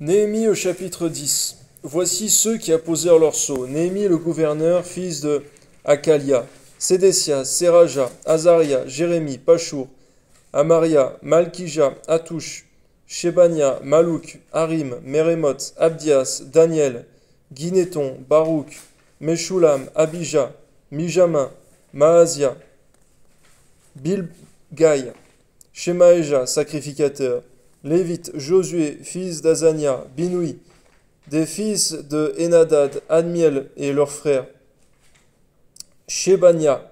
Néhémie au chapitre 10. Voici ceux qui apposèrent leur sceau. Néhémie le gouverneur, fils de Hakalia, Sédécias, Séraja, Azaria, Jérémie, Pachour, Amaria, Malkija, Hatouch, Shebania, Malouk, Harim, Mérémoth, Abdias, Daniel, Guinéton, Baruch, Meshulam, Abija, Mijamin, Maazia, Bilgaï, Shemaéja, sacrificateur, Lévite, Josué, fils d'Azania, Binoui, des fils de Enadad, Admiel et leurs frères, Shebania,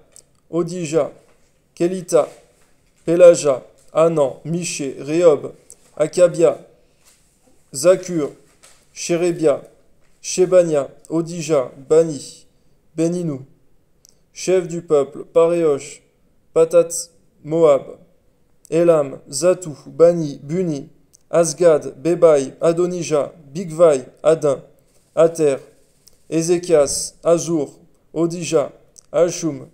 Odija, Kelita, Pelaja, Anan, Miché, Rehob, Akabia, Zakur, Shérébia, Shebania, Odija, Bani, Beninou, chef du peuple, Paréosh, Patat, Moab, Elam, Zatou, Bani, Buni, Asgad, Bebaï, Adonija, Bigvai, Adin, Ater, Ézéchias, Azur, Odija, Ashum,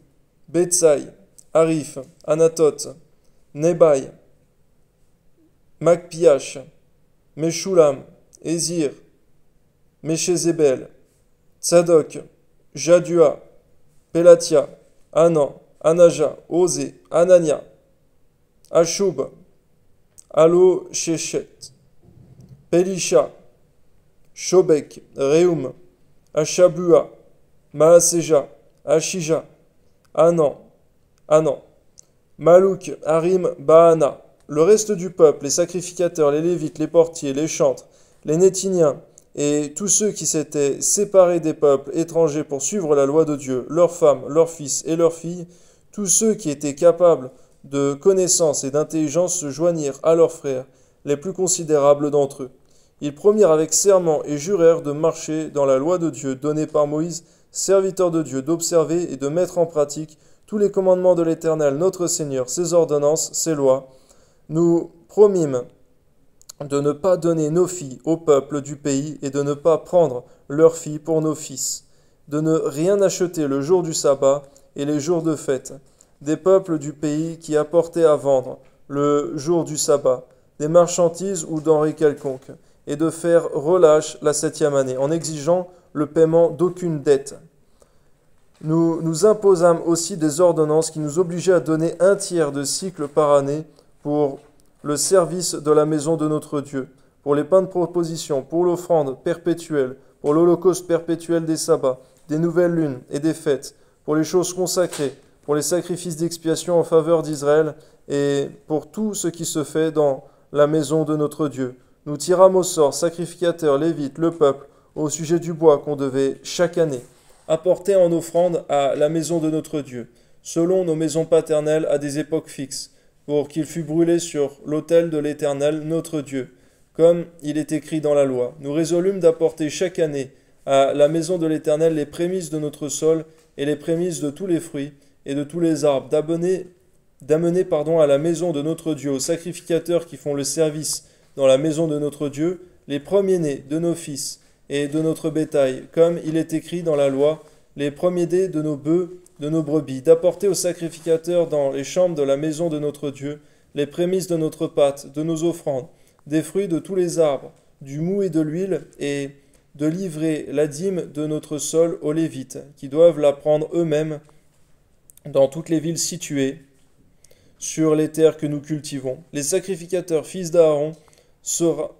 Betsai, Arif, Anatot, Nebai, Macpiash, Meshulam, Ezir, Meshezebel, Tzadok, Jadua, Pelatia, Anan, Anaja, Osé, Anania, Ashub, Alo Shechet, Pelisha, Shobek, Reum, Ashabua, Maaseja, Ashija, Anan, Malouk, Harim, Baana. Le reste du peuple, les sacrificateurs, les lévites, les portiers, les chantres, les Nétiniens, et tous ceux qui s'étaient séparés des peuples étrangers pour suivre la loi de Dieu, leurs femmes, leurs fils et leurs filles, tous ceux qui étaient capables de connaissance et d'intelligence se joignirent à leurs frères, les plus considérables d'entre eux. Ils promirent avec serment et jurèrent de marcher dans la loi de Dieu donnée par Moïse, serviteur de Dieu, d'observer et de mettre en pratique tous les commandements de l'Éternel, notre Seigneur, ses ordonnances, ses lois. Nous promîmes de ne pas donner nos filles au peuple du pays et de ne pas prendre leurs filles pour nos fils, de ne rien acheter le jour du sabbat et les jours de fête, des peuples du pays qui apportaient à vendre le jour du sabbat, des marchandises ou denrées quelconques, et de faire relâche la 7e année, en exigeant le paiement d'aucune dette. Nous nous imposâmes aussi des ordonnances qui nous obligeaient à donner un tiers de cycle par année pour le service de la maison de notre Dieu, pour les pains de proposition, pour l'offrande perpétuelle, pour l'holocauste perpétuel des sabbats, des nouvelles lunes et des fêtes, pour les choses consacrées, pour les sacrifices d'expiation en faveur d'Israël et pour tout ce qui se fait dans la maison de notre Dieu. Nous tirâmes au sort, sacrificateurs, lévites, le peuple, au sujet du bois qu'on devait chaque année apporter en offrande à la maison de notre Dieu, selon nos maisons paternelles à des époques fixes, pour qu'il fût brûlé sur l'autel de l'Éternel, notre Dieu, comme il est écrit dans la loi. Nous résolûmes d'apporter chaque année à la maison de l'Éternel les prémices de notre sol et les prémices de tous les fruits et de tous les arbres, d'amener à la maison de notre Dieu, aux sacrificateurs qui font le service dans la maison de notre Dieu, les premiers-nés de nos fils et de notre bétail, comme il est écrit dans la loi, les premiers-nés de nos bœufs, de nos brebis, d'apporter aux sacrificateurs dans les chambres de la maison de notre Dieu les prémices de notre pâte, de nos offrandes, des fruits de tous les arbres, du mou et de l'huile, et de livrer la dîme de notre sol aux Lévites, qui doivent la prendre eux-mêmes dans toutes les villes situées sur les terres que nous cultivons. Le sacrificateur fils d'Aaron sera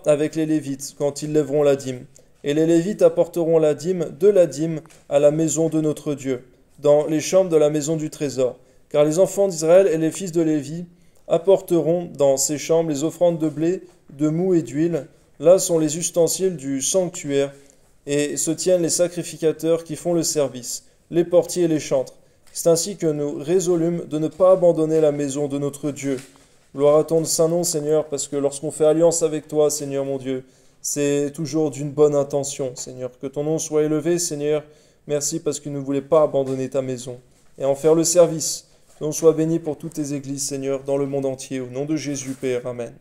avec les Lévites quand ils lèveront la dîme. Et les Lévites apporteront la dîme de la dîme à la maison de notre Dieu, dans les chambres de la maison du trésor. Car les enfants d'Israël et les fils de Lévi apporteront dans ces chambres les offrandes de blé, de mou et d'huile. Là sont les ustensiles du sanctuaire, et se tiennent les sacrificateurs qui font le service, les portiers et les chantres. C'est ainsi que nous résolûmes de ne pas abandonner la maison de notre Dieu. Gloire à ton saint nom, Seigneur, parce que lorsqu'on fait alliance avec toi, Seigneur mon Dieu, c'est toujours d'une bonne intention, Seigneur. Que ton nom soit élevé, Seigneur. Merci parce que tu ne voulais pas abandonner ta maison et en faire le service. Que ton nom soit béni pour toutes tes églises, Seigneur, dans le monde entier. Au nom de Jésus, Père. Amen.